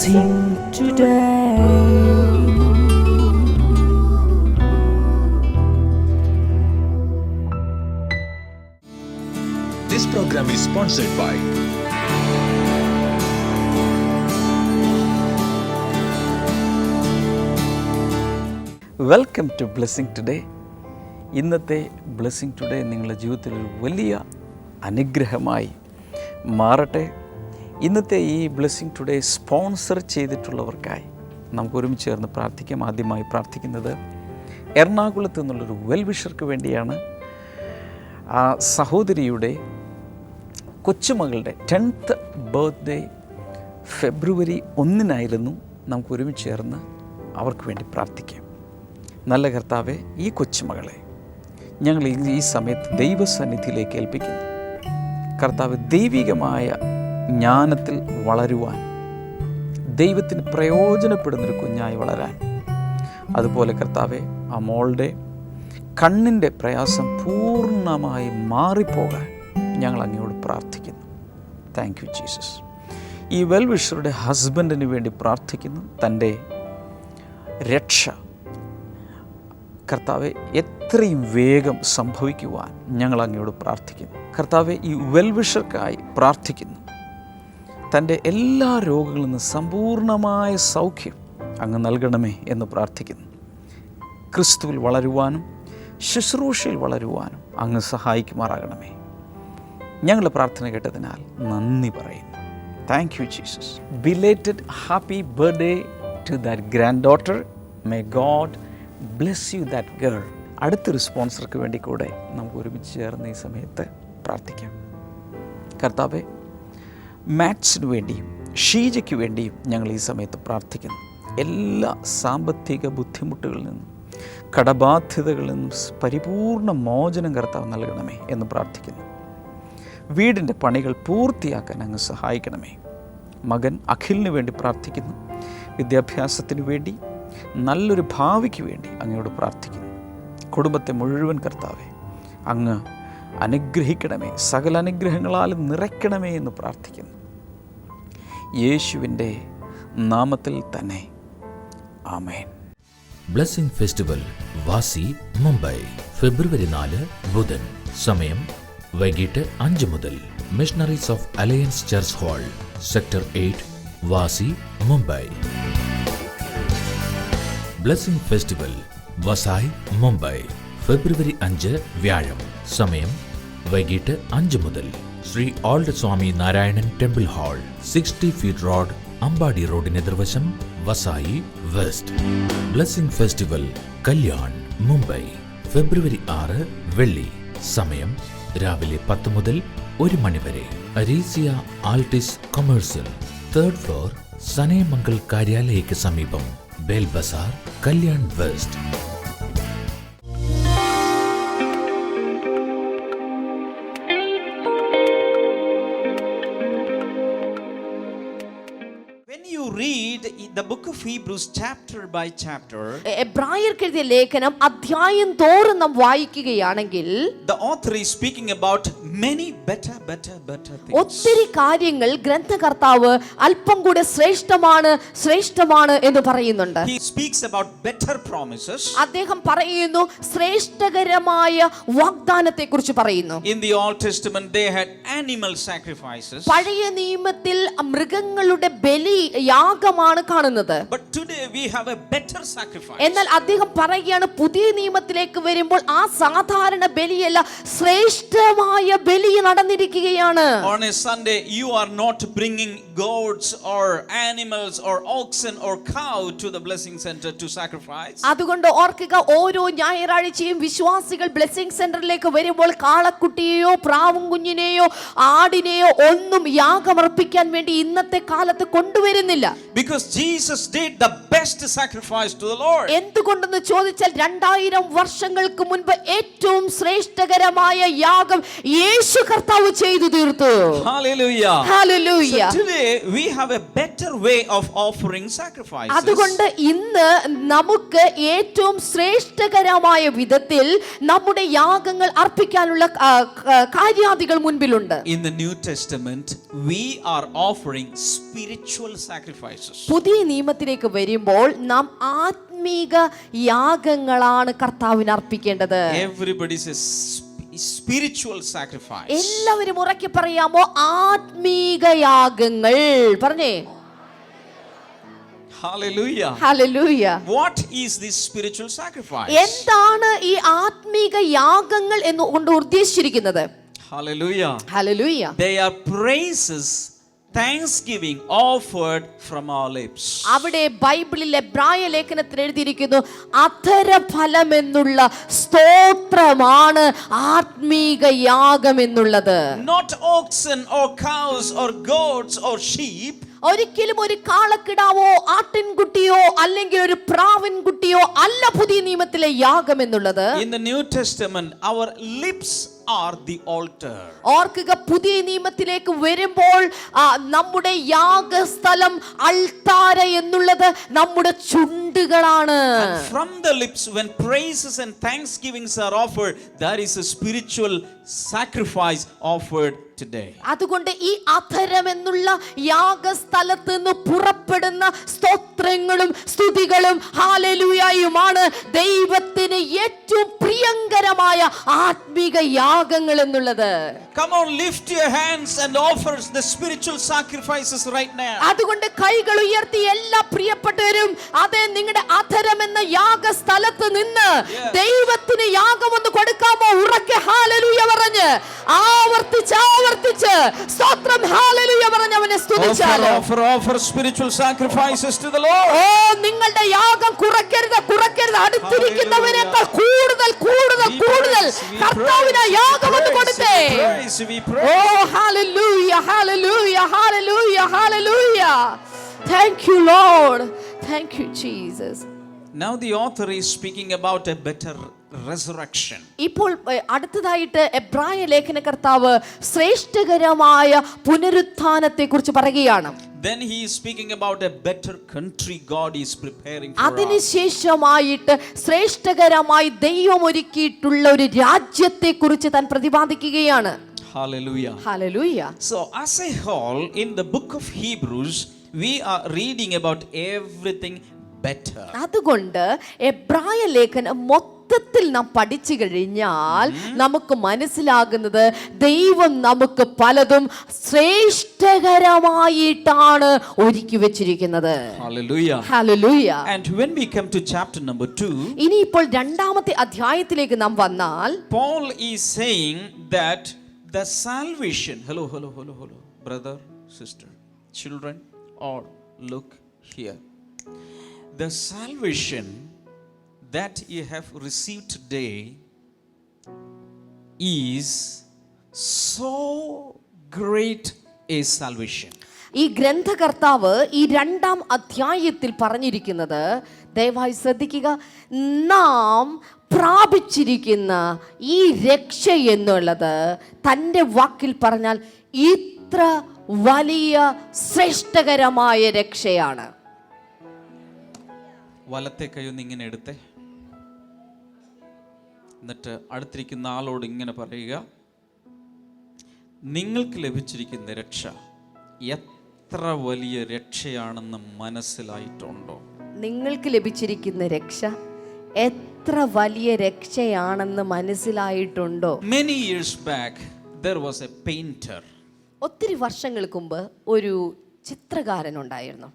blessing today. This program is sponsored by welcome to blessing today. ഇന്നത്തെ blessing today നിങ്ങളുടെ ജീവിതത്തിൽ ഒരു വലിയ അനുഗ്രഹമായി മാറട്ടെ. ഇന്നത്തെ ഈ ബ്ലെസ്സിങ് ടുഡേ സ്പോൺസർ ചെയ്തിട്ടുള്ളവർക്കായി നമുക്ക് ഒരുമിച്ച് ചേർന്ന് പ്രാർത്ഥിക്കാം. ആദ്യമായി പ്രാർത്ഥിക്കുന്നത് എറണാകുളത്ത് നിന്നുള്ളൊരു വെൽവിഷർക്ക് വേണ്ടിയാണ്. ആ സഹോദരിയുടെ കൊച്ചുമകളുടെ 10th ബർത്ത്ഡേ ഫെബ്രുവരി 1 നമുക്ക് ഒരുമിച്ച് ചേർന്ന് അവർക്ക് വേണ്ടി പ്രാർത്ഥിക്കാം. നല്ല കർത്താവെ, ഈ കൊച്ചുമകളെ ഞങ്ങൾ ഈ സമയത്ത് ദൈവസന്നിധിയിലേക്ക് ഏൽപ്പിക്കുന്നു. കർത്താവ്, ദൈവികമായ ജ്ഞാനത്തിൽ വളരുവാൻ, ദൈവത്തിന് പ്രയോജനപ്പെടുന്നൊരു കുഞ്ഞായി വളരാൻ, അതുപോലെ കർത്താവെ ആ മോളുടെ കണ്ണിൻ്റെ പ്രയാസം പൂർണ്ണമായി മാറിപ്പോകാൻ ഞങ്ങൾ അങ്ങയോട് പ്രാർത്ഥിക്കുന്നു. Thank you Jesus. ഈ വെൽവിഷറുടെ ഹസ്ബൻഡിന് വേണ്ടി പ്രാർത്ഥിക്കുന്നു. തൻ്റെ രക്ഷ കർത്താവെ എത്രയും വേഗം സംഭവിക്കുവാൻ ഞങ്ങൾ അങ്ങയോട് പ്രാർത്ഥിക്കുന്നു. കർത്താവെ, ഈ വെൽവിഷർക്കായി പ്രാർത്ഥിക്കുന്നു. തൻ്റെ എല്ലാ രോഗങ്ങളിൽ നിന്ന് സമ്പൂർണമായ സൗഖ്യം അങ്ങ് നൽകണമേ എന്ന് പ്രാർത്ഥിക്കുന്നു. ക്രിസ്തുവിൽ വളരുവാനും ശുശ്രൂഷയിൽ വളരുവാനും അങ്ങ് സഹായിക്കുമാറാകണമേ. ഞങ്ങളുടെ പ്രാർത്ഥന കേട്ടതിനാൽ നന്ദി പറയുന്നു. Thank you Jesus. Belated happy birthday to that granddaughter. May God bless you that girl. അടുത്തൊരു സ്പോൺസർക്ക് വേണ്ടി കൂടെ നമുക്ക് ഒരുമിച്ച് ചേർന്ന് ഈ സമയത്ത് പ്രാർത്ഥിക്കാം. കർത്താവെ, മാത്സിന് വേണ്ടിയും ഷീജയ്ക്ക് വേണ്ടിയും ഞങ്ങൾ ഈ സമയത്ത് പ്രാർത്ഥിക്കുന്നു. എല്ലാ സാമ്പത്തിക ബുദ്ധിമുട്ടുകളിൽ നിന്നും കടബാധ്യതകളിൽ നിന്നും പരിപൂർണ മോചനം കർത്താവ് നൽകണമേ എന്ന് പ്രാർത്ഥിക്കുന്നു. വീടിൻ്റെ പണികൾ പൂർത്തിയാക്കാൻ അങ്ങ് സഹായിക്കണമേ. മകൻ അഖിലിന് വേണ്ടി പ്രാർത്ഥിക്കുന്നു. വിദ്യാഭ്യാസത്തിന് വേണ്ടി, നല്ലൊരു ഭാവിക്ക് വേണ്ടി അങ്ങയോട് പ്രാർത്ഥിക്കുന്നു. കുടുംബത്തെ മുഴുവൻ കർത്താവെ അങ്ങ് അനുഗ്രഹിക്കണമേ, സകല അനുഗ്രഹങ്ങളാലും നിറയ്ക്കണമേ എന്ന് പ്രാർത്ഥിക്കുന്നു. യേശുവിൻ്റെ നാമത്തിൽ തന്നെ ആമേൻ. ബ്ലെസ്സിംഗ് ഫെസ്റ്റിവൽ വാസി, മുംബൈ, ഫെബ്രുവരി 4 ബുധൻ. സമയം വൈകിട്ട് 5 മുതൽ. Missionaries of alliance church hall, sector 8, Vashi, Mumbai. Blessing festival Vasai, Mumbai, ഫെബ്രുവരി 5 വ്യാഴം. സമയം വൈകിട്ട് 5 മുതൽ. Shri old Swami Narayanan temple hall, 60 feet road, Ambadi റോഡിന് എതിർവശം, Vasai west. Blessing festival Kalyan, Mumbai, ഫെബ്രുവരി 6 വെള്ളി. സമയം രാവിലെ 10 മുതൽ 1 മണി വരെ. അരീസിയ ആൾട്ടിസ് കൊമേഴ്സ്യൽ, 3rd ഫ്ലോർ, സനയമംഗൽ കാര്യാലയയ്ക്ക് സമീപം, Bail Bazar, Kalyan west. Read the book of Hebrews chapter by chapter. എബ്രായർക്ക് എഴുതിയ ലേഖനം അധ്യായം തോറും നാം വായിക്കുകയാണെങ്കിൽ the author is speaking about many better things. ഒത്തിരി കാര്യങ്ങൾ ഗ്രന്ഥകർത്താവ് അല്പം കൂടെ ശ്രേഷ്ഠമാണ് എന്ന് പറയുന്നുണ്ട്. He speaks about better promises. അദ്ദേഹം പറയുന്നു ശ്രേഷ്ഠകരമായ വാഗ്ദാനത്തെക്കുറിച്ച് പറയുന്നു. In the Old Testament they had animal sacrifices. പഴയ നിയമത്തിൽ മൃഗങ്ങളുടെ ബലി യാഗമാണ് കാണുന്നത്. But today we have a better sacrifice. എന്നാൽ അദ്ദേഹം പറയുകയാണ് പുതിയ നിയമത്തിലേക്ക് വരുമ്പോൾ ആ സാധാരണ ബലിയല്ല, ശ്രേഷ്ഠമായ ബലി നടന്നിരിക്കുകയാണ്. On a Sunday you are not bringing goats or animals or oxen or cow to the blessing center to sacrifice. അതുകൊണ്ട് ഓർക്കുക, ഓരോ ഞായറാഴ്ചയും വിശ്വാസികൾ ബ്ലെസ്സിംഗ് സെന്ററിലേക്ക് വരുമ്പോൾ കാളക്കുട്ടിയെയോ പ്രാവും കുഞ്ഞിനെയോ ആടിനെയോ ഒന്നും യാഗമർപ്പിക്കാൻ വേണ്ടി ഇന്നത്തെ കാലത്ത് കൊണ്ടുവരുന്നില്ല. Because Jesus Jesus did the best sacrifice to the Lord. എന്തുകൊണ്ടെന്ന് ചോദിച്ചാൽ 2000 വർഷങ്ങൾക്ക് മുൻപ് ഏറ്റവും ശ്രേഷ്ഠകരമായ യാഗം യേശു കർത്താവ് ചെയ്തു തീർത്തു. Hallelujah. Hallelujah. So today we have a better way of offering sacrifices. അതുകൊണ്ട് ഇന്ന് നമുക്ക് ഏറ്റവും ശ്രേഷ്ഠകരമായ വിധത്തിൽ നമ്മുടെ യാഗങ്ങൾ അർപ്പിക്കാനുള്ള കാര്യാദികൾ മുൻപിലുണ്ട്. In the New Testament we are offering spiritual sacrifices. പുതിയ നിയമത്തിലേക്ക് വരുമ്പോൾ നാം ആത്മീക യാഗങ്ങളാണ് കർത്താവിന് അർപ്പിക്കേണ്ടത്. Everybody says spiritual sacrifice. എല്ലാവരും ഉറക്കെ പറയാമോ? ആത്മീക യാഗങ്ങൾ പറഞ്ഞേ. Hallelujah. Hallelujah. What is this spiritual sacrifice? എന്താണ് ഈ ആത്മീക യാഗങ്ങൾ എന്നുകൊണ്ട് ഉദ്ദേശിച്ചിരിക്കുന്നത്? Hallelujah. Hallelujah. They are praises, thanksgiving offered from our lips. അവിടെ ബൈബിളിൽ എബ്രായ ലേഖനത്തിൽ എഴുതിയിരിക്കുന്നു, അധരഫലം എന്നുള്ള സ്തോത്രമാണ് ആത്മീക യാഗം എന്നുള്ളത്. Not oxen or cows or goats or sheep. ഒരിക്കലും ഒരു കാളക്കിടാവോ ആട്ടിൻകുട്ടിയോ അല്ലെങ്കിൽ ഒരു പ്രാവിൻകുട്ടിയോ അല്ല പുതിയ നിയമത്തിലെ യാഗം എന്നുള്ളത്. In the New Testament our lips are the altar. ഓർക്കുക, പുതിയ നിയമത്തിലേക്ക് വരുമ്പോൾ നമ്മുടെ യാഗസ്ഥലം അൾത്താര എന്നുള്ളത് നമ്മുടെ ചുണ്ടുകളാണ്. And from the lips when praises and thanksgivings are offered, there is a spiritual sacrifice offered today. അതുകൊണ്ട് ഈ അധരം എന്നുള്ള യാഗസ്ഥലത്ത് നിന്ന് പുറപ്പെടുന്ന സ്തോത്രങ്ങളും സ്തുതികളും ഹല്ലേലൂയയുമാണ് ദൈവത്തിന് ഏറ്റവും പ്രിയങ്കരമായ ആത്മീക യാഗങ്ങൾ എന്നുള്ളത്. Come on, lift your hands and offer the spiritual sacrifices right now. അതുകൊണ്ട് കൈകൾ ഉയർത്തി എല്ലാ പ്രിയപ്പെട്ടവരും അതേ നിങ്ങളുടെ അധരം എന്ന യാഗസ്ഥലത്ത് നിന്ന് ദൈവത്തിന് യാഗം ഒന്ന് കൊടുക്കാമോ? ഉറക്കെ ഹല്ലേലൂയ പറഞ്ഞ് ആവർത്തിച്ച് സ്തോത്രം ഹല്ലേലൂയ പറഞ്ഞ് അവനെ സ്തുതിച്ചാലോ. Offer spiritual sacrifices to the Lord. ഓ, നിങ്ങളുടെ യാഗം കുറയ്ക്കരുത്. അടുത്തിരിക്കുന്നവനേക്കാൾ കൂടുതൽ കർത്താവിന് യാഗം ഒന്ന് കൊടുത്തേ. ഓ, hallelujah hallelujah hallelujah hallelujah. Thank you Lord. Thank you Jesus. Now the author is speaking about a better resurrection. ഇപ്പോൾ അടുത്തതായിട്ട് എബ്രായ ലേഖനകർത്താവ് ശ്രേഷ്ഠകരമായ പുനരുത്ഥാനത്തെ കുറിച്ച് പറയുകയാണ്. Then he is speaking about a better country God is preparing for us. അതിനുശേഷമായിട്ട് ശ്രേഷ്ഠകരമായി ദൈവം ഒരുക്കിയിട്ടുള്ള ഒരു രാജ്യത്തെ കുറിച്ച് താൻ പ്രതിപാദിക്കുകയാണ്. Hallelujah. Hallelujah. So as a whole in the book of Hebrews we are reading about everything better. അതുകൊണ്ട് എബ്രായ ലേഖനം മൊത്തത്തിൽ നാം പഠിച്ചു കഴിഞ്ഞാൽ നമുക്ക് മനസ്സിലാകുന്നത് ദൈവം നമുക്ക് പലതും ശ്രേഷ്ഠകരമായിട്ടാണ് ഒരുക്കി വെച്ചിരിക്കുന്നത്. Hallelujah. Hallelujah. And when we come to chapter number 2, ഇനിയിപ്പോൾ രണ്ടാമത്തെ അധ്യായത്തിലേക്ക് നാം വന്നാൽ Paul is saying that the salvation, hello brother, sister, children, all look here. The salvation that you have received today is so great a salvation. ഈ ഗ്രന്ഥകർത്താവ് ഈ രണ്ടാം അധ്യായത്തിൽ പറഞ്ഞിരിക്കുന്നത് ദയവായി ശ്രദ്ധിക്കുക, നാം പ്രാപിച്ചിരിക്കുന്ന ഈ രക്ഷ എന്നുള്ളത് തൻ്റെ വാക്കിൽ പറഞ്ഞാൽ ഇത്ര വലിയ ശ്രേഷ്ഠകരമായ രക്ഷയാണ്. വലത്തെ കൈയൊന്ന് ഇങ്ങനെ എടുത്തേ, എന്നിട്ട് അടുത്തിരിക്കുന്ന ആളോട് ഇങ്ങനെ പറയുക, നിങ്ങൾക്ക് ലഭിച്ചിരിക്കുന്ന രക്ഷ എത്ര വലിയ രക്ഷയാണെന്ന് മനസ്സിലായിട്ടുണ്ടോ? നിങ്ങൾക്ക് ലഭിച്ചിരിക്കുന്ന രക്ഷ എത്ര വലിയ രക്ഷയാണെന്ന് മനസ്സിലായിട്ടുണ്ടോ? Many years back there was a painter. ഒത്തിരി വർഷങ്ങൾക്ക് മുമ്പ് ഒരു ചിത്രകാരൻ ഉണ്ടായിരുന്നു.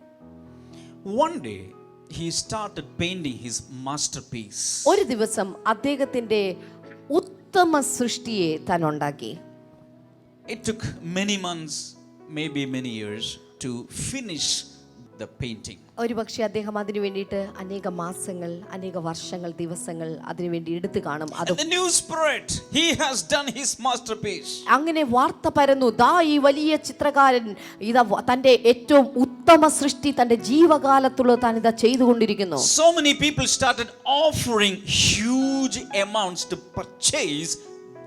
One day he started painting his masterpiece. ഒരു ദിവസം അദ്ദേഹത്തിന്റെ ഉത്തമ സൃഷ്ടിയെ താൻ ഉണ്ടാക്കി. It took many months, maybe many years to finish the painting. ഒരു പക്ഷേ അദ്ദേഹം അതിനു വേണ്ടിയിട്ട് അനേക മാസങ്ങൾ, അനേക വർഷങ്ങൾ, ദിവസങ്ങൾ അതിനുവേണ്ടി എടുത്തു കാണും. അത് And the news spread, he has done his masterpiece. അങ്ങനെ വാർത്ത പരന്നു, ദാ ഈ വലിയ ചിത്രകാരൻ ഇതാ തന്റെ ഏറ്റവും ഉത്തമ സൃഷ്ടി തന്റെ ജീവകാലത്തുള്ള താൻ ഇതാ ചെയ്തുകൊണ്ടിരിക്കുന്നു. So many people started offering huge amounts to purchase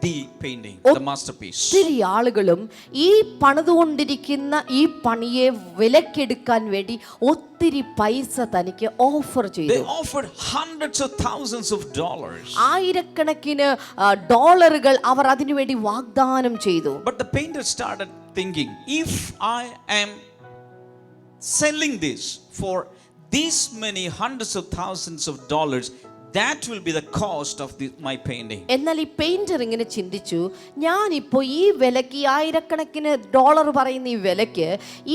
the painting, the masterpiece. ഒത്തിരി ആളുകളും ഈ പണിതുകൊണ്ടിരിക്കുന്ന ഈ പണിയെ വിലക്കെടുക്കാൻ വേണ്ടി ഒത്തിരി പൈസ തനിക്ക് ഓഫർ ചെയ്തു. They offered hundreds of thousands of dollars. ആയിരക്കണക്കിന് ഡോളറുകൾ അവർ അതിനുവേണ്ടി വാഗ്ദാനം ചെയ്തു. But the painter started thinking, if I am selling this for these many hundreds of thousands of dollars, that will be the cost of my painting. എന്നാൽ ഈ painter ഇങ്ങനെ ചിന്തിച്ചു, ഞാനിപ്പോൾ ഈ വിലക്ക്, ഈ ആയിരക്കണക്കിന് ഡോളർ പറയുന്ന ഈ വിലക്ക്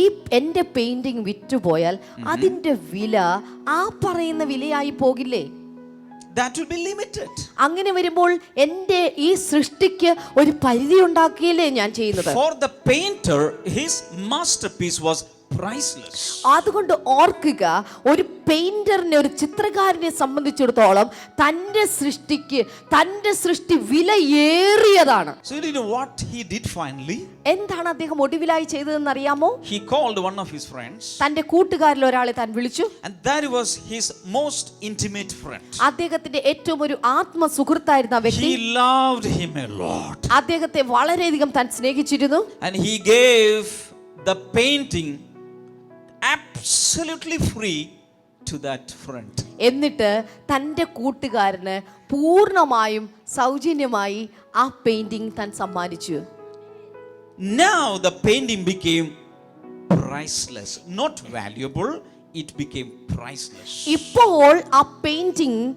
ഈ എൻ്റെ പെയിന്റിങ് വിറ്റുപോയാൽ അതിൻ്റെ വില ആ പറയുന്ന വിലയായി പോകില്ലേ? That will be limited. അങ്ങനെ വരുമ്പോൾ എൻ്റെ ഈ സൃഷ്ടിക്ക് ഒരു പരിധി ഉണ്ടാക്കിയല്ലേ ഞാൻ ചെയ്യുന്നത്. For the painter, his masterpiece was priceless. അതുകൊണ്ട് ഓർക്കുക, ഒരു പെയിന്ററിനെ, ഒരു ചിത്രകാരനെ സംബന്ധിച്ചിടത്തോളം തൻ്റെ സൃഷ്ടിക്ക്, തൻ്റെ സൃഷ്ടി വിലയേറിയതാണ്. So you know what he did finally? എന്താണ് അദ്ദേഹം ഒടുവിലായി ചെയ്തതെന്ന് അറിയാമോ? He called one of his friends. തന്റെ കൂട്ടുകാരിൽ ഒരാളെ താൻ വിളിച്ചു. And that was his most intimate friend. അദ്ദേഹത്തിന്റെ ഏറ്റവും ഒരു ആത്മ സുഹൃത്തായിരുന്ന ആ വ്യക്തി. He loved him a lot. അദ്ദേഹത്തെ വളരെയധികം താൻ സ്നേഹിച്ചിരുന്നു. And he gave the painting absolutely free to that friend. എന്നിട്ട് തൻ്റെ കൂട്ടുകാരന് പൂർണ്ണമായും സൗജന്യമായി ആ പെയിന്റിംഗ് താൻ സമ്മാനിച്ചു. Now the painting became priceless, not valuable, it became priceless. ഇപ്പോൾ ആ പെയിന്റിംഗ്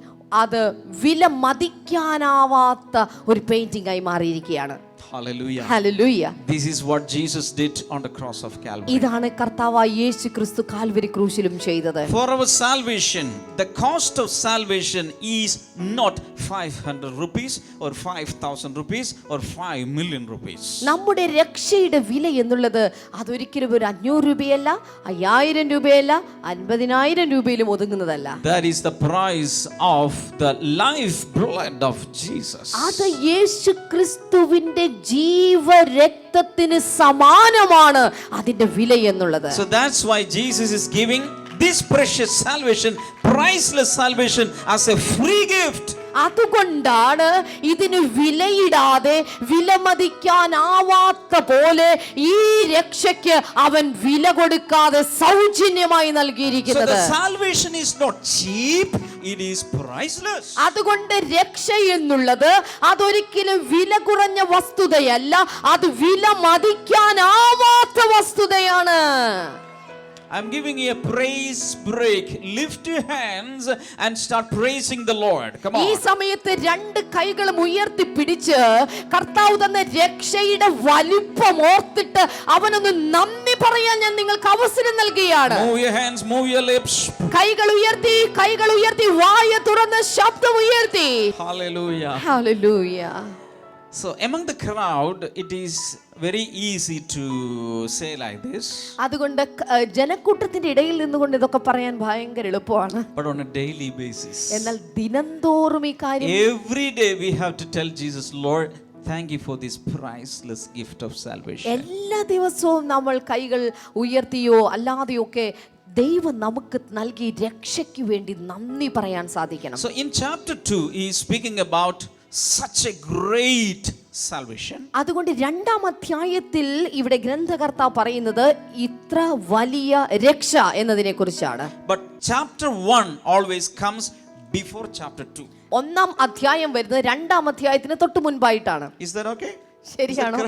അത് വില മതിക്കാനാവാത്ത ഒരു പെയിന്റിംഗ് ആയി മാറിയിരിക്കുകയാണ്. Hallelujah. Hallelujah. This is what Jesus did on the cross of Calvary. ഇതാണ് കർത്താവായ യേശു ക്രിസ്തു കാൽവരി ക്രൂശിലും ചെയ്തത്. For our salvation, the cost of salvation is not 500 rupees or 5,000 rupees or 5 million rupees. നമ്മുടെ രക്ഷയുടെ വില എന്നുള്ളത് അതൊരിക്കലും ഒരു 500 രൂപയല്ല, 5000 രൂപയല്ല, 50,000 രൂപയിലും ഒതുങ്ങുന്നതല്ല. That is the price of the life blood of Jesus. അത് യേശു ക്രിസ്തുവിന്റെ ജീവരക്തത്തിന് സമാനമാണ് അതിന്റെ വില എന്നുള്ളത്. So that's why Jesus is giving this precious salvation, priceless salvation, as a free gift. അതുകൊണ്ടാണ് ഇതിന് വിലയിടാതെ, വിലമതിക്കാനാവാത്ത പോലെ ഈ രക്ഷയ്ക്ക് അവൻ വില കൊടുക്കാതെ സൗജന്യമായി നൽകിയിരിക്കുന്നത്. So the salvation is not cheap, it is priceless. അതുകൊണ്ട് രക്ഷ എന്നുള്ളത് അതൊരിക്കലും വില കുറഞ്ഞ വസ്തുതയല്ല, അത് വില മതിക്കാനാവാത്ത വസ്തുതയാണ്. I'm giving you a praise break. Lift your hands and start praising the Lord. Come on. ഈ സമയത്ത് രണ്ട് കൈകളും ഉയർത്തി പിടിച്ച് കർത്താവ് തന്ന രക്ഷയുടെ വലിപ്പം ഓർത്തിട്ട് അവനൊന്ന് നന്ദി പറയാൻ ഞാൻ നിങ്ങൾക്ക് അവസരം നൽകുകയാണ്. Move your hands, move your lips. കൈകൾ ഉയർത്തി വായ തുറന്ന് ശബ്ദം ഉയർത്തി. Hallelujah. Hallelujah. So among the crowd, it is very easy to say like this. അതുകൊണ്ട് ജനക്കൂട്ടത്തിന്റെ ഇടയിൽ നിന്നുകൊണ്ട് ഇതൊക്കെ പറയാൻ ഭയങ്കര എളുപ്പമാണ്. But on a daily basis, എന്നാൽ ദിനംതോറും ഈ കാര്യം every day we have to tell Jesus, Lord, thank you for this priceless gift of salvation. എല്ലാ ദിവസവും നമ്മൾ കൈകൾ ഉയർത്തിയോ അല്ലാതെയോ ഒക്കെ ദൈവം നമുക്ക് നൽകി രക്ഷയ്ക്ക് വേണ്ടി നന്ദി പറയാൻ സാധിക്കണം. So in chapter 2, he is speaking about such a great salvation. അതുകൊണ്ട് രണ്ടാം അധ്യായത്തിൽ ഇവിടെ ഗ്രന്ഥകർത്താവ് പറയുന്നത് ഇത്ര വലിയ രക്ഷ എന്നതിനെ കുറിച്ചാണ്. But chapter 1 always comes before chapter 2. ഒന്നാം അധ്യായം വരുന്നത് രണ്ടാം അധ്യായത്തിന് തൊട്ട് മുൻപായിട്ടാണ്. Is that okay? ശരിയാണോ?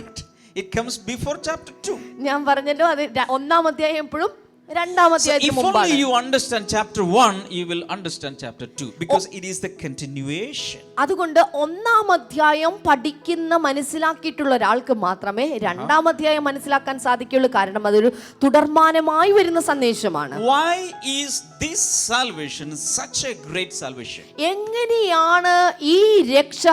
It comes before chapter 2. ഞാൻ പറഞ്ഞല്ലോ, അത് ഒന്നാം അധ്യായം എപ്പോഴും രണ്ടാം അധ്യായത്തിന് If only മുമ്പാണ്. you understand chapter 1, you will understand chapter 2, because it is the continuation. അതുകൊണ്ട് ഒന്നാം അധ്യായം പഠിക്കുന്ന മനസ്സിലാക്കിയിട്ടുള്ള ഒരാൾക്ക് മാത്രമേ രണ്ടാം അധ്യായം മനസ്സിലാക്കാൻ സാധിക്കുള്ളൂ. കാരണം അതൊരു തുടർമാനമായി വരുന്ന സന്ദേശമാണ്. Why is this salvation such a great salvation? എങ്ങനെയാണ് ഈ രക്ഷ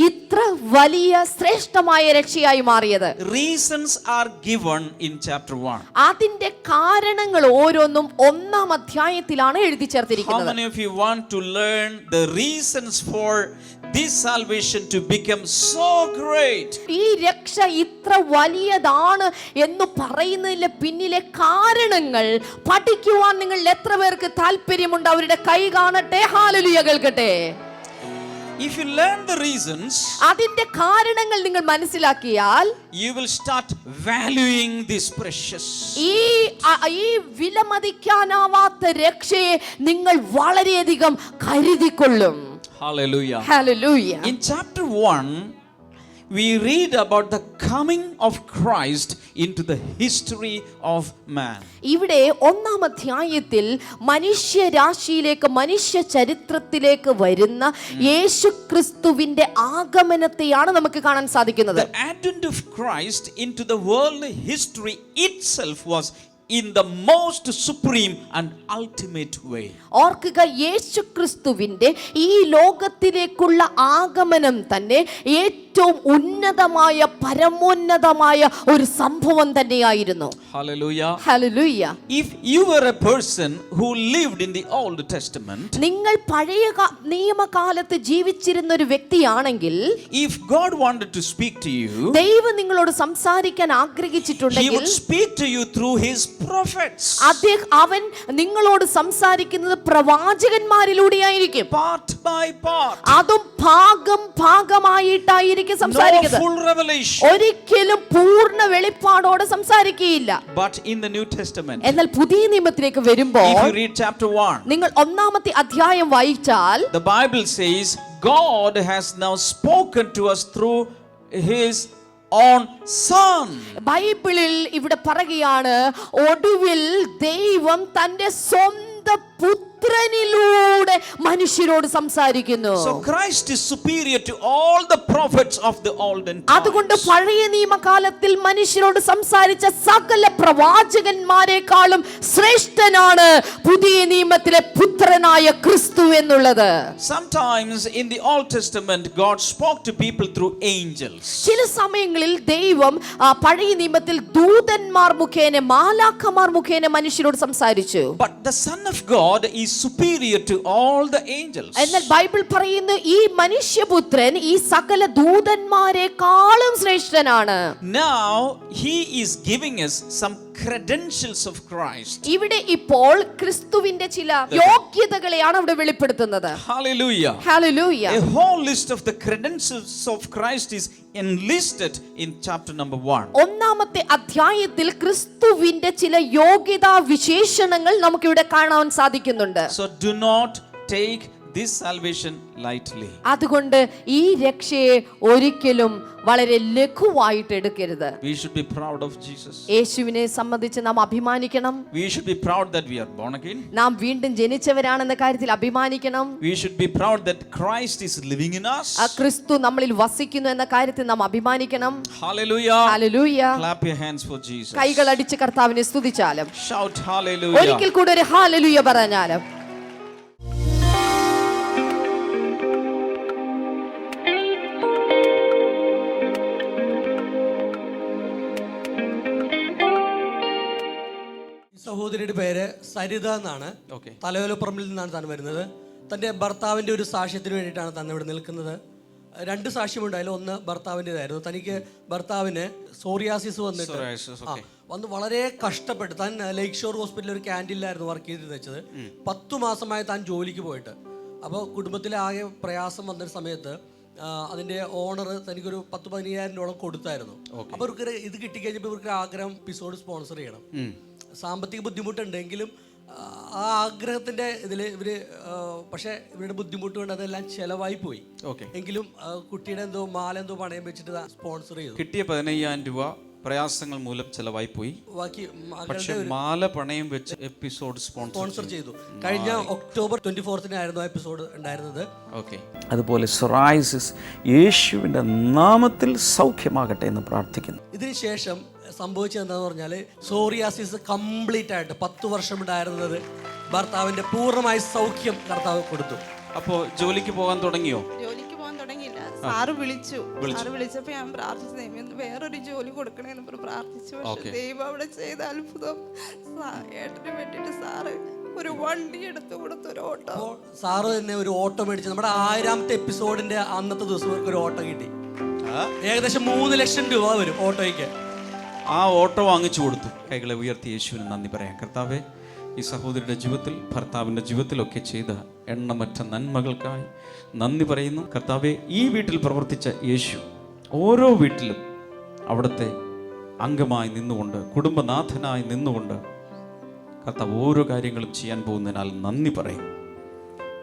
ഇത്ര വലിയ ശ്രേഷ്ഠമായ രക്ഷയായി മാറിയത്? Reasons are given in chapter 1. അതിന്റെ കാരണങ്ങൾ ഓരോന്നും 1-ാം അധ്യായത്തിലാണ് എഴുതി How ചേർത്തിരിക്കുന്നത്. many of you want to learn the reasons for this salvation to become so great? ഈ രക്ഷ ഇത്ര വലിയതാണ് എന്ന് പറയുന്നതിലെ പിന്നിലെ കാരണങ്ങൾ പഠിക്കുവാൻ നിങ്ങൾ എത്ര പേർക്ക് താല്പര്യമുണ്ട്? അവരുടെ കൈ കാണട്ടെ, ഹല്ലേലൂയ കേൾക്കട്ടെ. If you learn the reasons, അതിന്റെ കാരണങ്ങൾ നിങ്ങൾ മനസ്സിലാക്കിയാൽ you will start valuing this precious. ഈ വിലമതിക്കാനാവാത്ത രക്ഷയെ നിങ്ങൾ വളരെയധികം കരുതിക്കൊള്ളും. Hallelujah. Hallelujah. In chapter 1, we read about the coming of Christ into the history of man. ഇവിടെ 1-ാം അധ്യായത്തിൽ മനുഷ്യരാശിയിലേക്ക്, മനുഷ്യ ചരിത്രത്തിലേക്ക് വരുന്ന യേശുക്രിസ്തുവിന്റെ ആഗമനത്തെയാണ് നമുക്ക് കാണാൻ സാധിക്കുന്നത്. The advent of Christ into the world history itself was in the most supreme and ultimate way. ഓർക്കുക, യേശുക്രിസ്തുവിന്റെ ഈ ലോകത്തിലേക്കുള്ള ആഗമനം തന്നെ ഏറ്റവും ഉന്നതമായ, പരമോന്നതമായ ഒരു സംഭവം തന്നെയായിരുന്നു. Hallelujah. Hallelujah. If you were a person who lived in the Old Testament, നിങ്ങൾ പഴയ നിയമകാലത്ത് ജീവിച്ചിരുന്ന ഒരു വ്യക്തിയാണെങ്കിൽ, if God wanted to speak to you, ദൈവം നിങ്ങളോട് സംസാരിക്കാൻ He ആഗ്രഹിച്ചിട്ടുണ്ടെങ്കിൽ would speak to you through His prophets. അവൻ നിങ്ങളോട് സംസാരിക്കുന്നത് പ്രവാചകന്മാരിലൂടെയായിരിക്കും. Part by part. അതും ഭാഗമായിട്ടായിരിക്കും No സംസാരിക്കുന്നത്. full revelation. ഒരിക്കലും പൂർണ്ണ വെളിപ്പാടോടെ സംസാരിക്കുകയില്ല. But in the New Testament, എന്നാൽ പുതിയ നിയമത്തിലേക്ക് if വരുമ്പോൾ you read chapter 1, നിങ്ങൾ 1-ാമത്തെ അധ്യായം വായിച്ചാൽ the Bible says God has now spoken to us through His own Son. ബൈബിളിൽ ഇവിടെ പറയുകയാണ്, ഒടുവിൽ ദൈവം തന്റെ സ്വന്തം പുത്രനിലൂടെ മനുഷ്യരോട് സംസാരിക്കുന്നു. So Christ is superior to all the prophets of the olden അതുകൊണ്ട് times. പഴയ നിയമകാലത്തിൽ മനുഷ്യരോട് സംസാരിച്ച സകല പ്രവാചകന്മാരെക്കാളും ശ്രേഷ്ഠനാണ് പുതിയ നിയമത്തിലെ പുത്രനായ ക്രിസ്തു എന്നുള്ളത്. Sometimes in the Old Testament God spoke to people through angels. ചില സമയങ്ങളിൽ ദൈവം പഴയ നിയമത്തിൽ ദൂതന്മാർ മുഖേന, മാലാഖമാർ മുഖേന മനുഷ്യരോട് സംസാരിച്ചു. But the Son of God is superior to all the angels. എന്നാൽ ബൈബിൾ പറയുന്നു, ഈ മനുഷ്യപുത്രൻ ഈ സകല ദൂതന്മാരെക്കാളും ശ്രേഷ്ഠനാണ്. Now He is giving us some credentials of Christ. ഇവിടെ ഇപ്പോൾ ക്രിസ്തുവിന്റെ ചില യോഗ്യതകളെയാണ് അവിടെ വെളിപ്പെടുത്തുന്നത്. Hallelujah. Hallelujah. A whole list of the credentials of Christ is enlisted in chapter number 1. 1-ാമത്തെ അധ്യായത്തിൽ ക്രിസ്തുവിന്റെ ചില യോഗ്യതാ വിശേഷണങ്ങൾ നമുക്ക് ഇവിടെ കാണാൻ സാധിക്കുന്നുണ്ട്. So do not take this salvation lightly. അതുകൊണ്ട് ഈ രക്ഷയെ ഒരിക്കലും വളരെ ലഘുവായിട്ട് എടുക്കരുത്. We should be proud of Jesus. യേശുവിനെ സംബന്ധിച്ച് നാം അഭിമാനിക്കണം. We should be proud that we are born again. നാം വീണ്ടും ജനിച്ചവരാണെന്ന കാര്യത്തിൽ അഭിമാനിക്കണം. We should be proud that Christ is living in us. ക്രിസ്തു നമ്മളിൽ വസിക്കുന്നു എന്ന കാര്യത്തിൽ നാം അഭിമാനിക്കണം. Hallelujah. Hallelujah. Clap your hands for Jesus. കൈകൾ അടിച്ച് കർത്താവിനെ സ്തുതിച്ചാലും, Shout hallelujah. ഒരിക്കൽ കൂടി ഒരു ഹല്ലേലൂയ പറഞ്ഞാലും. സഹോദരിയുടെ പേര് സരിത എന്നാണ്. തലയോലപ്പുറമിൽ നിന്നാണ് താൻ വരുന്നത്. തൻ്റെ ഭർത്താവിൻ്റെ ഒരു സാക്ഷ്യത്തിന് വേണ്ടിയിട്ടാണ് താൻ ഇവിടെ നിൽക്കുന്നത്. 2 സാക്ഷ്യമുണ്ടായാലും ഒന്ന് ഭർത്താവിൻ്റെതായിരുന്നു. തനിക്ക് ഭർത്താവിന് സോറിയാസിസ് വന്നിട്ട് വന്ന് വളരെ കഷ്ടപ്പെട്ട് താൻ ലേക്ക് ഷോർ ഹോസ്പിറ്റലിൽ ഒരു ക്യാൻറ്റീനിലായിരുന്നു വർക്ക് ചെയ്ത് വെച്ചത്. 10 മാസമായി താൻ ജോലിക്ക് പോയിട്ട്. അപ്പോൾ കുടുംബത്തിലെ ആകെ പ്രയാസം വന്നൊരു സമയത്ത് അതിൻ്റെ ഓണർ തനിക്കൊരു 10-15,000 കൊടുത്തായിരുന്നു. അപ്പോൾ ഇവർക്ക് ഇത് കിട്ടിക്കഴിഞ്ഞപ്പോൾ ഇവർക്ക് ആഗ്രഹം എപ്പിസോഡ് സ്പോൺസർ ചെയ്യണം. സാമ്പത്തിക ബുദ്ധിമുട്ടുണ്ടെങ്കിലും ആ ആഗ്രഹത്തിൻ്റെ ഇതിൽ ഇവർ, പക്ഷേ ഇവരുടെ ബുദ്ധിമുട്ട് കൊണ്ട് അതെല്ലാം ചിലവായി പോയി. എങ്കിലും കുട്ടിയുടെ മാല എന്തോ പണയം വെച്ചിട്ട് സ്പോൺസർ ചെയ്തു. കിട്ടിയ 15,000 രൂപ പ്രയാസങ്ങൾ മൂലം ചെലവായി പോയി. ബാക്കി പക്ഷേ മാല പണയം വെച്ച് എപ്പിസോഡ് സ്പോൺസർ ചെയ്തു. കഴിഞ്ഞ ഒക്ടോബർ 24-നായിരുന്നു ആ എപ്പിസോഡ് ഉണ്ടായിരുന്നത്. അതുപോലെ സൊറൈസിസ് യേശുവിൻ്റെ നാമത്തിൽ സൗഖ്യമാകട്ടെ എന്ന് പ്രാർത്ഥിക്കുന്നു. ഇതിനുശേഷം സംഭവിച്ചത് എന്താണെന്ന് പറഞ്ഞാൽ സോറിയാസിസ് കംപ്ലീറ്റ് ആയിട്ട് 10 വർഷം ഉണ്ടായിരുന്നത് ഭർത്താവിൻ്റെ പൂർണ്ണമായ സൗഖ്യം കർത്താവ് കൊടുത്തു. അപ്പോൾ ജോലിക്ക് പോകാൻ തുടങ്ങിയോ? ജോലിക്ക് പോകാൻ തുടങ്ങിയില്ല. സാറ് വിളിച്ചപ്പോ ഞാൻ പ്രാർത്ഥിച്ചു, ദൈവം ഒന്ന് വേറൊരു ജോലി കൊടുക്കണേന്ന് പ്രാർത്ഥിച്ചു. പക്ഷെ ദൈവം അവിടെ ചെയ്ത അത്ഭുതം, ഏട്ടന് വേണ്ടിട്ട് സാറ് ഒരു വണ്ടി എടുത്തു കൊടുത്തു, ഒരു ഓട്ടോ. സാറ് തന്നെ ഒരു ഓട്ടോ മേടിച്ചു. നമ്മുടെ 1000ാമത്തെ എപ്പിസോഡിന്റെ അന്നത്തെ ദിവസം ഒരു ഓട്ടോ കിട്ടി. ഏകദേശം 3 ലക്ഷം രൂപ വരും ഓട്ടോയ്ക്ക്. ആ ഓട്ടോ വാങ്ങിച്ചു കൊടുത്തു. കൈകളെ ഉയർത്തി യേശുവിന് നന്ദി പറയാം. കർത്താവേ, ഈ സഹോദരിയുടെ ജീവിതത്തിൽ, ഭർത്താവിൻ്റെ ജീവിതത്തിലൊക്കെ ചെയ്ത എണ്ണമറ്റ നന്മകൾക്കായി നന്ദി പറയുന്നു. കർത്താവെ, ഈ വീട്ടിൽ പ്രവർത്തിച്ച യേശു ഓരോ വീട്ടിലും അവിടുത്തെ അംഗമായി നിന്നുകൊണ്ട്, കുടുംബനാഥനായി നിന്നുകൊണ്ട് കർത്താവ് ഓരോ കാര്യങ്ങളും ചെയ്യാൻ പോകുന്നതിനാൽ നന്ദി പറയും.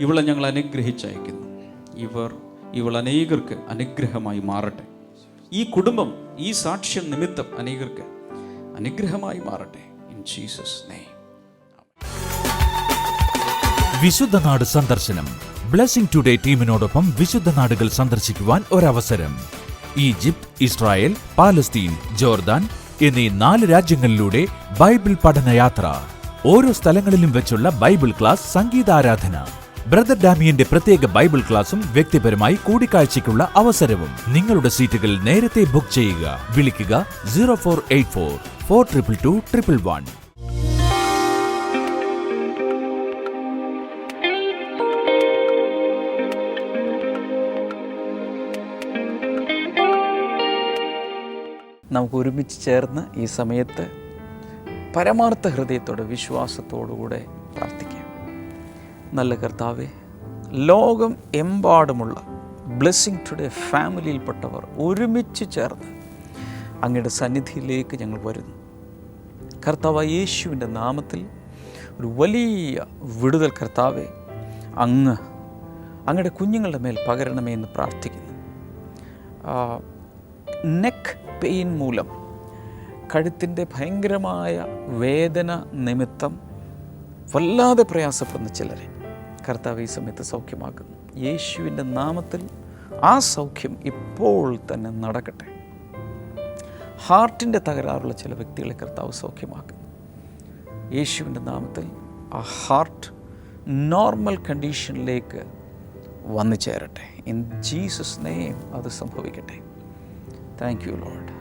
ഇവളെ ഞങ്ങൾ അനുഗ്രഹിച്ചയക്കുന്നു. ഇവൾ അനേകർക്ക് അനുഗ്രഹമായി മാറട്ടെ. ഈ കുടുംബം, ഈ സാക്ഷ്യം നിമിത്തം അനേകർക്ക് അനുഗ്രഹമായി മാറട്ടെ. In Jesus name. വിശുദ്ധ നാട് സന്ദർശനം. ബ്ലെസ്സിംഗ് ടുഡേ ടീമിനോടൊപ്പം വിശുദ്ധ നാടുകൾ സന്ദർശിക്കുവാൻ ഒരവസരം. ഈജിപ്ത്, ഇസ്രായേൽ, പാലസ്തീൻ, ജോർദാൻ എന്നീ 4 രാജ്യങ്ങളിലൂടെ ബൈബിൾ പഠനയാത്ര. ഓരോ സ്ഥലങ്ങളിലും വെച്ചുള്ള ബൈബിൾ ക്ലാസ്, സംഗീതാരാധന, ബ്രദർ ഡാമിയന്റെ പ്രത്യേക ബൈബിൾ ക്ലാസും വ്യക്തിപരമായി കൂടിക്കാഴ്ചയ്ക്കുള്ള അവസരവും. നിങ്ങളുടെ സീറ്റുകൾ നേരത്തെ ബുക്ക് ചെയ്യുക. വിളിക്കുക 0484 422 111. നമുക്ക് ഒരുമിച്ച് ചേർന്ന് ഈ സമയത്ത് പരമാർത്ഥ ഹൃദയത്തോടെ, വിശ്വാസത്തോടുകൂടെ പ്രാർത്ഥിക്കാം. നല്ല കർത്താവേ, ലോകം എമ്പാടുമുള്ള ബ്ലെസ്സിംഗ് ടുഡേ ഫാമിലിയിൽപ്പെട്ടവർ ഒരുമിച്ച് ചേർന്ന് അങ്ങയുടെ സന്നിധിയിലേക്ക് ഞങ്ങൾ വരുന്നു. കർത്താവ് യേശുവിൻ്റെ നാമത്തിൽ ഒരു വലിയ വിടുതൽ കർത്താവേ അങ്ങയുടെ കുഞ്ഞുങ്ങളുടെ മേൽ പകരണമേ എന്ന് പ്രാർത്ഥിക്കുന്നു. നെക്ക് പെയിൻ മൂലം, കഴുത്തിൻ്റെ ഭയങ്കരമായ വേദന നിമിത്തം വല്ലാതെ പ്രയാസപ്പെടുന്ന ചിലരെ കർത്താവ് ഈ സമയത്ത് സൗഖ്യമാക്കുന്നു. യേശുവിൻ്റെ നാമത്തിൽ ആ സൗഖ്യം ഇപ്പോൾ തന്നെ നടക്കട്ടെ. ഹാർട്ടിൻ്റെ തകരാറുള്ള ചില വ്യക്തികളെ കർത്താവ് സൗഖ്യമാക്കുന്നു. യേശുവിൻ്റെ നാമത്തിൽ ആ ഹാർട്ട് നോർമൽ കണ്ടീഷനിലേക്ക് വന്നു ചേരട്ടെ. ഇൻ ജീസസ് നെയിം അത് സംഭവിക്കട്ടെ. Thank you Lord.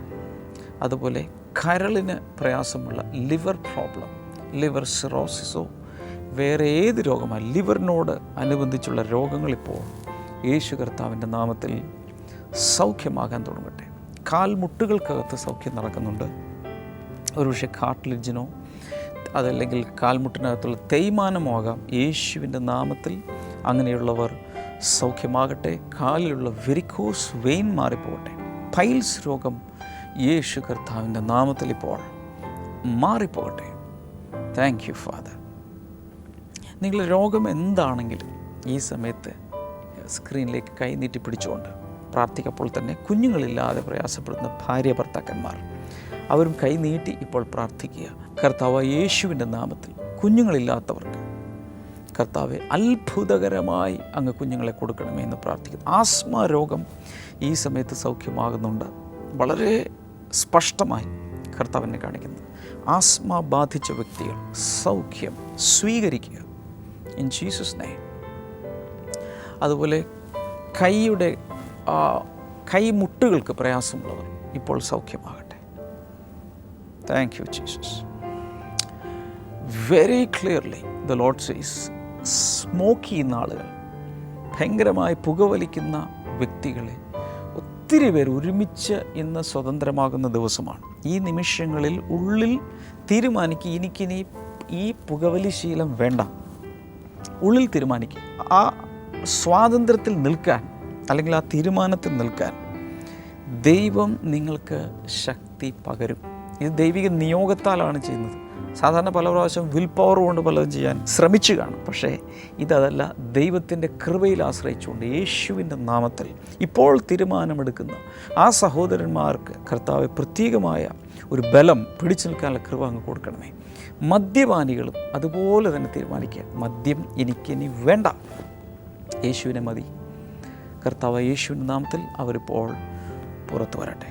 അതുപോലെ കരളിന് പ്രയാസമുള്ള ലിവർ പ്രോബ്ലം, ലിവർ സിറോസിസോ വേറെ ഏത് രോഗമാണ്, ലിവറിനോട് അനുബന്ധിച്ചുള്ള രോഗങ്ങളിപ്പോൾ യേശു കർത്താവിൻ്റെ നാമത്തിൽ സൗഖ്യമാകാൻ തുടങ്ങട്ടെ. കാൽമുട്ടുകൾക്കകത്ത് സൗഖ്യം നടക്കുന്നുണ്ട്. ഒരുപക്ഷെ കാർട്ടിലിജിനോ അതല്ലെങ്കിൽ കാൽമുട്ടിനകത്തുള്ള തേയ്മാനമോ ആകാം. യേശുവിൻ്റെ നാമത്തിൽ അങ്ങനെയുള്ളവർ സൗഖ്യമാകട്ടെ. കാലിലുള്ള വെരിക്കോസ് വെയിൻ മാറിപ്പോകട്ടെ. പൈൽസ് രോഗം യേശു കർത്താവിൻ്റെ നാമത്തിൽ ഇപ്പോൾ മാറിപ്പോകട്ടെ. Thank you father. നിങ്ങളുടെ രോഗം എന്താണെങ്കിലും ഈ സമയത്ത് സ്ക്രീനിലേക്ക് കൈനീട്ടി പിടിച്ചുകൊണ്ട് പ്രാർത്ഥിക്കപ്പോൾ തന്നെ കുഞ്ഞുങ്ങളില്ലാതെ പ്രയാസപ്പെടുന്ന ഭാര്യ ഭർത്താക്കന്മാർ അവരും കൈനീട്ടി ഇപ്പോൾ പ്രാർത്ഥിക്കുക. കർത്താവ് യേശുവിൻ്റെ നാമത്തിൽ കുഞ്ഞുങ്ങളില്ലാത്തവർക്ക് കർത്താവെ അത്ഭുതകരമായി അങ്ങ് കുഞ്ഞുങ്ങളെ കൊടുക്കണമേ എന്ന് പ്രാർത്ഥിക്കുന്നു. ആസ്മ രോഗം ഈ സമയത്ത് സൗഖ്യമാകുന്നുണ്ട്. വളരെ സ്പഷ്ടമായി കർത്താവിനെ കാണിക്കുന്നു. ആസ്മ ബാധിച്ച വ്യക്തികൾ സൗഖ്യം സ്വീകരിക്കുക ഇൻ ജീസസ് നെയിം. അതുപോലെ കൈമുട്ടുകൾക്ക് പ്രയാസമുള്ളവർ ഇപ്പോൾ സൗഖ്യമാകട്ടെ. Thank you Jesus. Very clearly the Lord says, smoke ചെയ്യുന്ന ആളുകൾ, ഭയങ്കരമായി പുകവലിക്കുന്ന വ്യക്തികളെ ഒത്തിരി പേർ ഒരുമിച്ച് ഇന്ന് സ്വതന്ത്രമാകുന്ന ദിവസമാണ്. ഈ നിമിഷങ്ങളിൽ ഉള്ളിൽ തീരുമാനിക്കുക, എനിക്കിനി ഈ പുകവലി ശീലം വേണ്ട. ഉള്ളിൽ തീരുമാനിക്കുക. ആ സ്വാതന്ത്ര്യത്തിൽ നിൽക്കാൻ, അല്ലെങ്കിൽ ആ തീരുമാനത്തിൽ നിൽക്കാൻ ദൈവം നിങ്ങൾക്ക് ശക്തി പകരും. ഇത് ദൈവിക നിയോഗത്താലാണ് ചെയ്യുന്നത്. സാധാരണ പല പ്രാവശ്യം വിൽ പവർ കൊണ്ട് പലതും ചെയ്യാൻ ശ്രമിച്ചു കാണും. പക്ഷേ ഇതല്ല, ദൈവത്തിൻ്റെ കൃപയിൽ ആശ്രയിച്ചുകൊണ്ട് യേശുവിൻ്റെ നാമത്തിൽ ഇപ്പോൾ തീരുമാനമെടുക്കുന്ന ആ സഹോദരന്മാർക്ക് കർത്താവ് പ്രത്യേകമായ ഒരു ബലം, പിടിച്ചു നിൽക്കാനുള്ള കൃപ അങ്ങ് കൊടുക്കണമേ. മദ്യപാനികളും അതുപോലെ തന്നെ തീരുമാനിക്കുക, മദ്യം എനിക്കിനി വേണ്ട, യേശുവിനെ മതി. കർത്താവ് യേശുവിൻ്റെ നാമത്തിൽ അവരിപ്പോൾ പുറത്തു വരട്ടെ.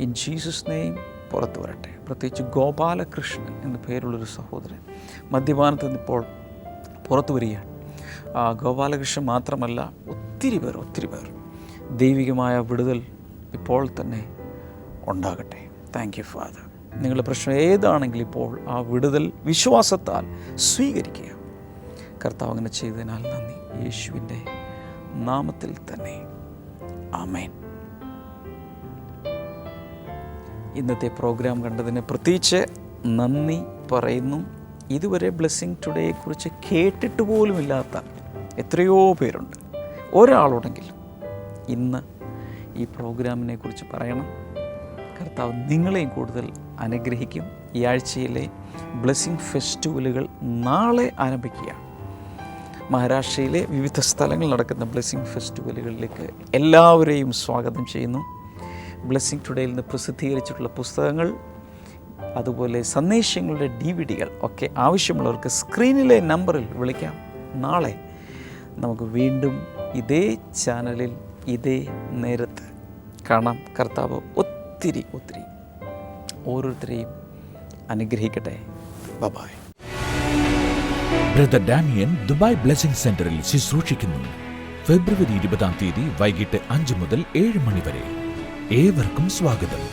ഇൻ ജീസസ് നെയിം പുറത്തു വരട്ടെ. പ്രത്യേകിച്ച് ഗോപാലകൃഷ്ണൻ എന്ന പേരുള്ളൊരു സഹോദരൻ മദ്യപാനത്തിൽ നിന്നിപ്പോൾ പുറത്തു വരികയാണ്. ഗോപാലകൃഷ്ണൻ മാത്രമല്ല, ഒത്തിരി പേർ ദൈവികമായ വിടുതൽ ഇപ്പോൾ തന്നെ ഉണ്ടാകട്ടെ. Thank you father. നിങ്ങളുടെ പ്രശ്നം ഏതാണെങ്കിലും ഇപ്പോൾ ആ വിടുതൽ വിശ്വാസത്താൽ സ്വീകരിക്കുക. കർത്താവ് അങ്ങനെ ചെയ്തതിനാൽ നന്ദി. യേശുവിൻ്റെ നാമത്തിൽ തന്നെ ആമേൻ. ഇന്നത്തെ പ്രോഗ്രാം കണ്ടതിന് പ്രത്യേകിച്ച് നന്ദി പറയുന്നു. ഇതുവരെ ബ്ലെസ്സിങ് ടുഡേയെക്കുറിച്ച് കേട്ടിട്ട് പോലുമില്ലാത്ത എത്രയോ പേരുണ്ട്. ഒരാളോടെങ്കിലും ഇന്ന് ഈ പ്രോഗ്രാമിനെ കുറിച്ച് പറയണം. കർത്താവ് നിങ്ങളെയും കൂടുതൽ അനുഗ്രഹിക്കും. ഈ ആഴ്ചയിലെ ബ്ലെസ്സിങ് ഫെസ്റ്റിവലുകൾ നാളെ ആരംഭിക്കുകയാണ്. മഹാരാഷ്ട്രയിലെ വിവിധ സ്ഥലങ്ങളിൽ നടക്കുന്ന ബ്ലെസ്സിങ് ഫെസ്റ്റിവലുകളിലേക്ക് എല്ലാവരെയും സ്വാഗതം ചെയ്യുന്നു. ബ്ലെസ്സിങ് ടുഡേയിൽ നിന്ന് പ്രസിദ്ധീകരിച്ചിട്ടുള്ള പുസ്തകങ്ങൾ, അതുപോലെ സന്ദേശങ്ങളുടെ DVD-കൾ ഒക്കെ ആവശ്യമുള്ളവർക്ക് സ്ക്രീനിലെ നമ്പറിൽ വിളിക്കാം. നാളെ നമുക്ക് വീണ്ടും ഇതേ ചാനലിൽ ഇതേ നേരത്ത് കാണാം. കർത്താവ് ഒത്തിരി ഓരോരുത്തരെയും അനുഗ്രഹിക്കട്ടെ. Bye. Brother Damian Dubai blessing സെന്ററിൽ ശുശ്രൂഷിക്കുന്നു. ഫെബ്രുവരി 20 വൈകിട്ട് 5 മുതൽ 7 മണി വരെ. ഏവർക്കും സ്വാഗതം.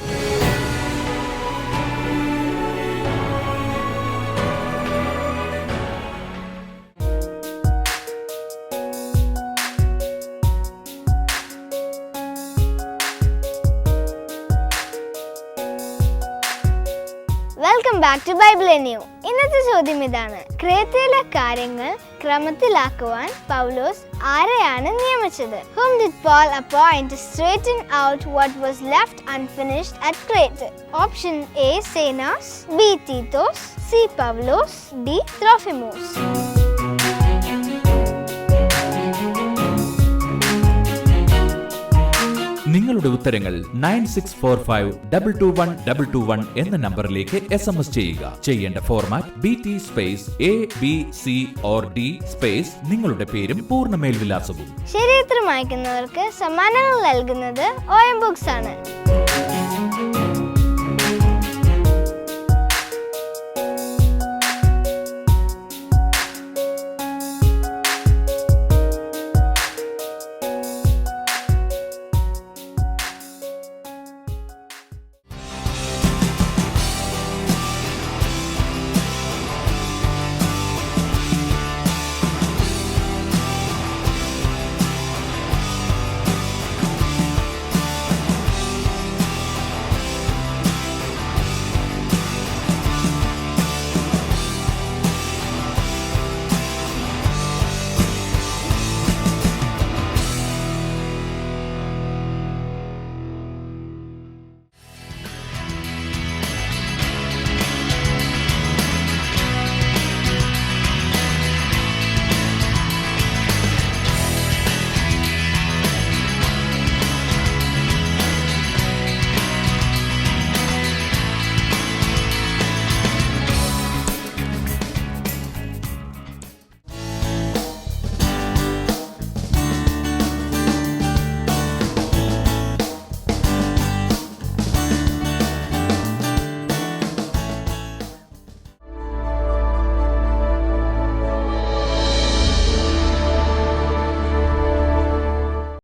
Welcome back to Bible new. ഇന്നത്തെ ചോദ്യം ഇതാണ്: ക്രേത്തയിലെ കാര്യങ്ങൾ ക്രമത്തിലാക്കുവാൻ പൗലോസ് ആരെയാണ് നിയമിച്ചത്? Whom did Paul appoint to straighten out what was left unfinished at Crete? Option A Zenas, B Titus, C Pavlos, D Trophimus. നിങ്ങളുടെ ഉത്തരങ്ങൾ 9645221221 എന്ന നമ്പറിലേക്ക് SMS ചെയ്യുക. ചെയ്യേണ്ട format BT space ABC or D space നിങ്ങളുടെ പേരും പൂർണ്ണ മേൽവിലാസവും. ശരിയുത്തരം അയക്കുന്നവർക്ക് സമ്മാനങ്ങൾ നൽകുന്നത് OM Books ആണ്.